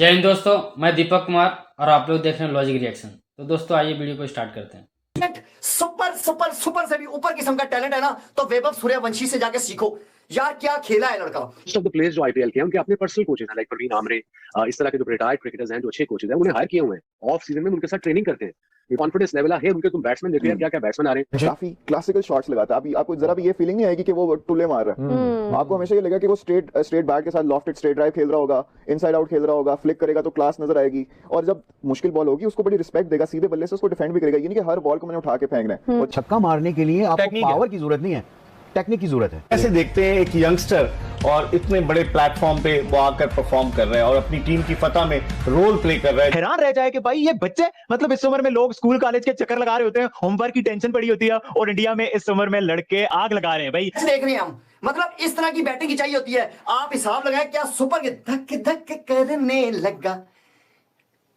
जय हिंद दोस्तों, मैं दीपक कुमार और आप लोग देख रहे हैं लॉजिक रिएक्शन। तो दोस्तों आइए वीडियो को स्टार्ट करते हैं। सुपर सुपर सुपर से भी ऊपर किस्म का टैलेंट है ना, तो वैभव सूर्यवंशी से जाके सीखो यार, क्या खेला है लड़का। मोस्ट ऑफ द प्लेयर्स जो आईपीएल के हैं उनके अपने पर्सनल कोचेस हैं, लाइक प्रवीण आमरे, इस तरह के जो रिटायर्ड क्रिकेटर्स हैं जो अच्छे कोचेस हैं उन्हें हायर किए हुए हैं। ऑफ सीजन में उनके साथ ट्रेनिंग करते हैं। ये कॉन्फिडेंस लेवल है उनके। तुम बैट्समैन देखो यार, क्या क्या बैट्समैन आ रहे हैं। काफी क्लासिकल शॉट्स लगाता है। अभी आपको जरा भी ये फीलिंग नहीं आएगी कि वो टुल्ले मार रहा है। आपको हमेशा ये लगेगा कि वो स्ट्रेट बैट के साथ लॉफ्टेड स्ट्रेट ड्राइव खेल रहा होगा, इनसाइड आउट खेल रहा होगा, फ्लिक करेगा तो क्लास नजर आएगी। और जब मुश्किल बॉल होगी उसको बड़ी रिस्पेक्ट देगा, सीधे बल्ले से उसको डिफेंड भी करेगा। ये नहीं कि हर बॉल को मैंने उठा के फेंकना है। और छक्का मारने के लिए आपको पावर की जरूरत नहीं है, टेक्निक की जरूरत है। ऐसे देखते हैं एक यंगस्टर और इतने बड़े प्लेटफॉर्म पे वो आकर परफॉर्म कर रहे हैं और अपनी टीम की फतह में रोल प्ले कर रहे हैं। हैरान रह जाए कि भाई ये बच्चे, मतलब इस उम्र में लोग स्कूल कॉलेज के चक्कर लगा रहे होते हैं, होमवर्क की टेंशन पड़ी होती है, और इंडिया में इस उम्र में लड़के आग लगा रहे हैं। भाई देख रहे हैं हम, मतलब इस तरह की बैटिंग की चाहिए होती है। आप हिसाब लगाएं, क्या सुपर धक धक करने लगा,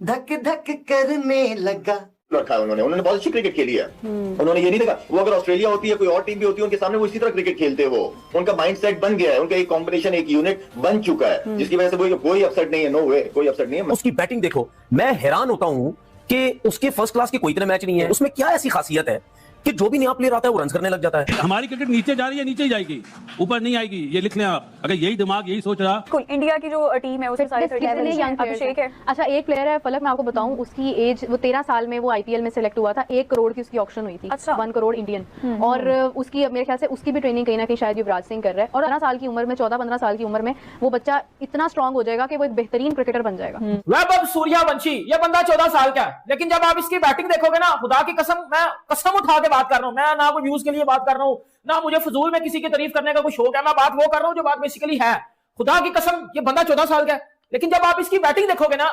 धक धक करने लगा। रखा है उन्होंने बहुत अच्छी क्रिकेट खेली है। उन्होंने ये नहीं देखा, वो अगर ऑस्ट्रेलिया होती है, कोई और टीम भी होती है, उनके सामने वो इसी तरह क्रिकेट खेलते हैं। वो उनका माइंडसेट बन गया है, उनका एक कॉम्बिनेशन, एक यूनिट बन चुका है, जिसकी वजह से कोई अपसेट नहीं है। नो वे, कोई अपसेट नहीं है। उसकी बैटिंग देखो, मैं हैरान होता हूं कि उसके फर्स्ट क्लास के कोई इतने मैच नहीं है। उसमें क्या ऐसी खासियत है कि जो भी नया प्लेयर आता है वो रन करने लग जाता है। हमारी क्रिकेट नीचे जा रही है, नीचे ही जाएगी, ऊपर नहीं आएगी। ये लिख लें आप, अगर यही दिमाग यही सोच रहा। इंडिया की जो टीम है उसे सारे अभिषेक है। अच्छा, एक प्लेयर है फलक, मैं आपको बताऊं, उसकी एज वो 13 साल में वो आईपीएल में सिलेक्ट हुआ था। 1 करोड़ की उसकी ऑक्शन हुई थी। अच्छा, 1 करोड़ इंडियन। और उसकी मेरे ख्याल से उसकी भी ट्रेनिंग कहीं ना कहीं शायद युवराज सिंह कर रहा है। और 15 साल की उम्र में, 14-15 साल की उम्र में वो बच्चा इतना स्ट्रॉन्ग हो जाएगा कि वो एक बेहतरीन क्रिकेटर बन जाएगा। वैभव सूर्यवंशी, ये बंदा 14 साल का है, लेकिन जब आप इसकी बैटिंग देखोगे ना, खुदा की कसम, मैं कसम उठा के बात कर रहा हूं, मैं ना कोई व्यूज के लिए बात कर रहा हूं, ना मुझे फजूल में किसी की तारीफ करने का कोई शौक है। मैं बात वो कर रहा हूं जो बात बेसिकली है। खुदा की कसम, ये बंदा 14 साल का है, लेकिन जब आप इसकी बैटिंग देखोगे ना,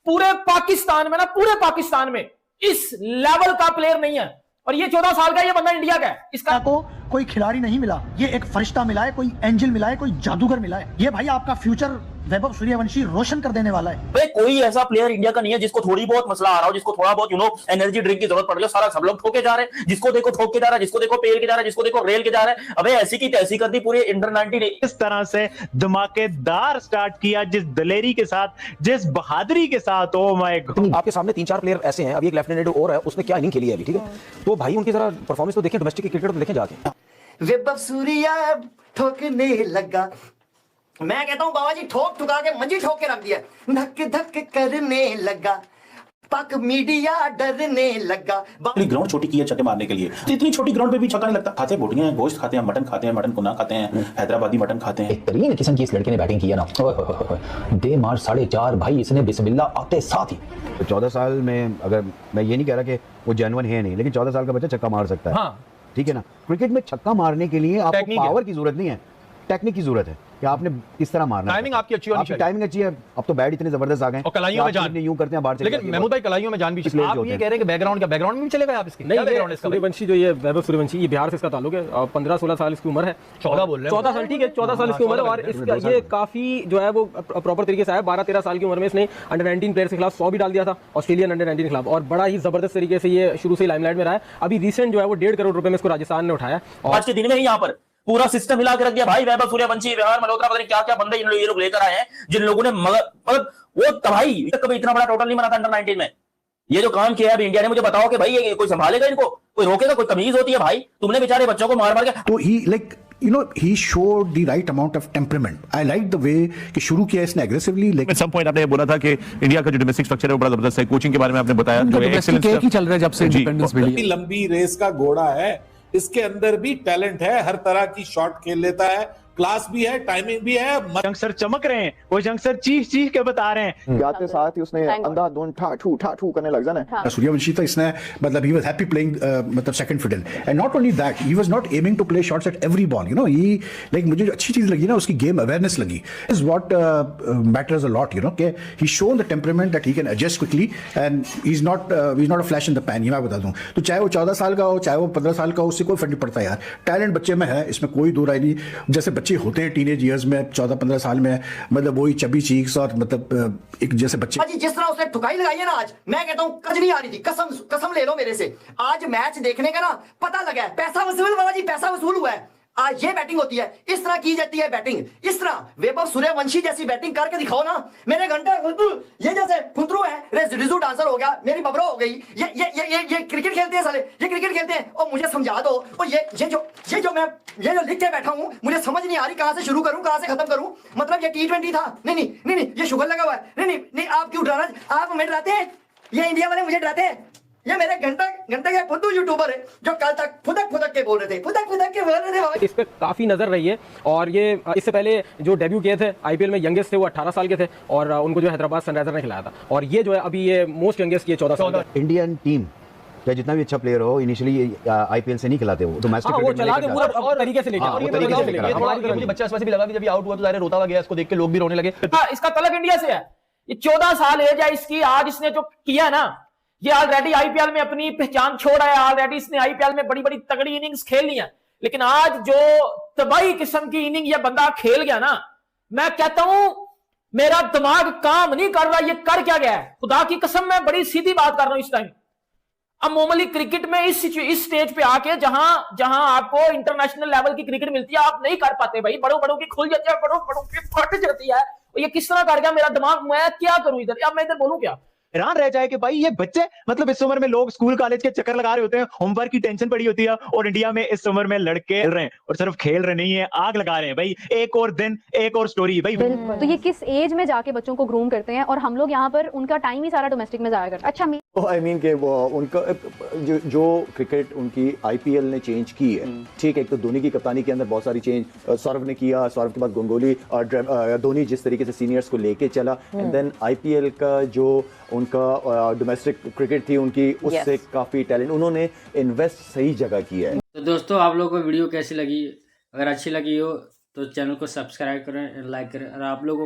पूरे पाकिस्तान में ना, पूरे पाकिस्तान में इस लेवल का प्लेयर नहीं है। और ये 14 साल का, ये बंदा इंडिया का है। इसका को कोई खिलाड़ी नहीं मिला, ये एक फरिश्ता मिला है, कोई एंजल मिला है, कोई जादूगर मिला है। ये भाई आपका फ्यूचर वैभव सूर्यवंशी रोशन कर देने वाला है। भाई कोई ऐसा प्लेयर इंडिया का नहीं है जिसको थोड़ी बहुत मसला आ रहा हो, जिसको थोड़ा बहुत एनर्जी ड्रिंक की जरूरत पड़ रही है। सारा सब लोग ठोके जा रहे हैं, जिसको देखो ठोक के जा रहा है, जिसको देखो पेल के जा रहा है, जिसको देखो रेल के जा रहा है। अबे ऐसी की तैसी कर दी पूरी इंडर 19। इस तरह से धमाकेदार स्टार्ट किया, जिस दलेरी के साथ, जिस बहादुरी के साथ। ओ माय गॉड, आपके सामने 3-4 प्लेयर ऐसे हैं। अभी एक लेफ्ट हैंडेड और है, उसने क्या इनिंग खेली है अभी, ठीक है? तो भाई उनकी जरा परफॉर्मेंस तो देखें, डोमेस्टिक क्रिकेट तो देखें जाके। वैभव सूर्या ठोकने लगा, मैं कहता हूं बाबा जी ठोक ठुका के मंजी ठोक के रख दिया। धक धक करने लगा, पक मीडिया डरने लगा। ग्राउंड छोटी की है छक्के मारने के लिए, तो इतनी छोटी ग्राउंड पे भी छक्का नहीं लगता। खाते बोटियां हैं, गोश्त खाते हैं, मटन खाते हैं, मटन कुना खाते हैं, हैदराबादी मटन खाते हैं। बेहतरीन किस्म की इस लड़के ने बैटिंग की है ना। दे मार 4.5 भाई, इसने बिस्मिल्लाह आते साथ ही। 14 साल में, अगर मैं ये नहीं कह रहा कि वो जेन्युइन है नहीं, लेकिन 14 साल का बच्चा छक्का मार सकता है। हाँ, ठीक है ना। क्रिकेट में छक्का मारने के लिए आपको पावर की जरूरत नहीं है, टेक्निक की जरूरत है कि आपने किस तरह मारना है। टाइमिंग आपकी अच्छी होनी चाहिए। टाइमिंग अच्छी है। अब तो बैट इतने जबरदस्त आ गए, और कलाइयों में जान यूं करते हैं बाहर, लेकिन महमूद भाई कलाइयों में जान भी। आप ये कह रहे हैं कि बैकग्राउंड का, बैकग्राउंड में भी चलेगा आप इसकी? नहीं, सूर्यवंशी जो ये वैभव सूर्यवंशी, ये बिहार से इसका ताल्लुक है और 15-16 साल इसकी उम्र है। 14 बोल रहे हैं, 14 साल, ठीक है, 14 साल इसकी उम्र है। और इसका ये काफी जो है वो प्रॉपर तरीके से आया। 12-13 साल की उम्र में इसने अंडर 19 प्लेयर्स के खिलाफ 100 भी डाल दिया था, ऑस्ट्रेलियन अंडर 19 के खिलाफ, और बड़ा ही जबरदस्त तरीके से ये शुरू से लाइमलाइट में रहा है। अभी रिसेंट जो है वो 1.5 करोड़ रुपए में इसको राजस्थान ने उठाया। और आज के दिन में ही यहाँ पर पूरा सिस्टम हिला के रख दिया भाई। वैभव सूर्यवंशी, विहार मल्होत्रा, पता नहीं क्या क्या बंदे ये लोग लेकर आए हैं, जिन लोगों ने मतलब वो तबाही, कभी इतना बड़ा टोटल नहीं बना था अंडर 19 में। ये जो काम किया है अभी इंडिया ने, मुझे बताओ कि भाई ये कोई संभालेगा इनको, कोई रोकेगा, कोई तमीज होती है भाई? तुमने बेचारे बच्चों को मार मार के, तो ही like he showed the right amount of temperament. I like the way कि शुरू किया इसने aggressively, लेकिन सम पॉइंट आपने बोला था कि इंडिया का जो डोमेस्टिक स्ट्रक्चर है वो बड़ा जबरदस्त है। कोचिंग के बारे में आपने बताया, जो एक्सीलेंस चल रहा है जब से इंडिपेंडेंस मिली। लंबी रेस का घोड़ा है, इसके अंदर भी टैलेंट है, हर तरह की शॉट खेल लेता है, क्लास भी है, टाइमिंग भी है। यंगस्टर चमक रहे हैं, वो यंगस्टर चीख के बता रहे हैं। जाते साथ ही उसने अंधाधुंध ठाठू करने लग जाना। सूर्यवंशी तो इसने मतलब he was happy playing मतलब second fiddle, and not only that, he was not aiming to play shots at every ball, you know. He like मुझे जो अच्छी चीज लगी ना, उसकी गेम अवेयरनेस लगी, is what matters a lot, you know. कि he's shown the temperament that he can adjust quickly and he's not a flash in the pan, ये मैं बता दूं। तो चाहे वो 14 साल का हो, चाहे वो 15 साल का हो, उससे कोई फर्क नहीं पड़ता यार। टैलेंट बच्चे में है, इसमें कोई दो राय नहीं। जैसे बच्चे होते हैं टीनेज ईयर्स में, 14-15 साल में, मतलब वही चबी चीक्स और मतलब एक जैसे बच्चे। जिस तरह उसने ठुकाई लगाई है ना आज, मैं कहता हूँ कजनी आ रही थी। कसम ले लो मेरे से, आज मैच देखने का ना पता लगा है। पैसा वसूल बाबा जी, पैसा वसूल हुआ है। आज ये बैटिंग होती है, इस तरह की जाती है बैटिंग, इस तरह वैभव सूर्यवंशी जैसी बैटिंग करके दिखाओ ना। मेरे घंटे ये जैसे फुंतरू है, रिजू डांसर हो गया, मेरी बबरो हो गई, ये क्रिकेट खेलते हैं साले, ये क्रिकेट खेलते हैं। और मुझे समझा दो, और ये जो लिख के बैठा हूं, मुझे समझ नहीं आ रही कहां से शुरू करूं कहां से खत्म करूं। मतलब ये T20 था, नहीं ये शुगर लगा हुआ है, नहीं आप क्यों डरा, आप हमें डराते हैं, ये इंडिया वाले मुझे डराते हैं। ये मेरे घंटे के फुद्दू यूट्यूबर है जो कल तक फुदक के बोल रहे थे, फुदक के बोल रहे थे। इस पे काफी नजर रही है। और ये इससे पहले जो डेब्यू किए थे आईपीएल में, यंगेस्ट थे वो 18 साल के थे और उनको जो हैदराबाद सनराइजर ने खिलाया था। और ये जो है अभी ये मोस्ट यंगेस्ट ये 14 साल। इंडियन टीम चाहे जितना भी अच्छा प्लेयर हो, इनिशियली आईपीएल से नहीं खिलाते वो, डोमेस्टिक वो चला के पूरा और तरीके से लेके मुझे बच्चा ऐसे भी लगा कि जब आउट हुआ तो सारे रोता हुआ गया, इसको देख के लोग भी रोने लगे। इसका तलक इंडिया से है। ये 14 साल एज है इसकी, आज इसने जो किया ना, ये ऑलरेडी आईपीएल में अपनी पहचान छोड़ा है। ऑलरेडी इसने आईपीएल में बड़ी बड़ी तगड़ी इनिंग्स खेल ली है, लेकिन आज जो तबाही किस्म की इनिंग ये बंदा खेल गया ना, मैं कहता हूं मेरा दिमाग काम नहीं कर रहा, ये कर क्या गया है। खुदा की कसम, मैं बड़ी सीधी बात कर रहा हूं इस टाइम। अब मामूली क्रिकेट में इस स्टेज पे आके जहां आपको इंटरनेशनल लेवल की क्रिकेट मिलती है, आप नहीं कर पाते भाई। बड़ों की खुल जाती है, बड़ों की फट जाती है। ये किस तरह कर गया मेरा दिमाग, मैं क्या करूं इधर, अब मैं इधर बोलूं क्या। हैरान रह जाए कि भाई ये बच्चे, मतलब इस उम्र में लोग स्कूल कॉलेज के चक्कर लगा रहे होते हैं, होमवर्क की टेंशन पड़ी होती है, और इंडिया में इस उम्र में लड़के खेल रहे हैं, और सिर्फ खेल रहे नहीं है, आग लगा रहे हैं भाई। एक और दिन, एक और स्टोरी भाई। तो ये किस एज में जाके बच्चों को ग्रूम करते हैं, और हम लोग यहाँ पर उनका टाइम ही सारा डोमेस्टिक में जाया करते हैं। अच्छा आई मीन कि वो उनका जो क्रिकेट उनकी आईपीएल ने चेंज की है, ठीक है। एक तो धोनी की कप्तानी के अंदर बहुत सारी चेंज सौरभ ने किया, सौरभ के बाद गंगोली और धोनी जिस तरीके से सीनियर्स को लेके चला, एंड देन आईपीएल का जो उनका डोमेस्टिक क्रिकेट थी उनकी, उससे काफी टैलेंट उन्होंने इन्वेस्ट सही जगह किया है। तो दोस्तों, आप लोगों को वीडियो कैसी लगी? अगर अच्छी लगी हो तो चैनल को सब्सक्राइब करें, लाइक करें। और आप लोगों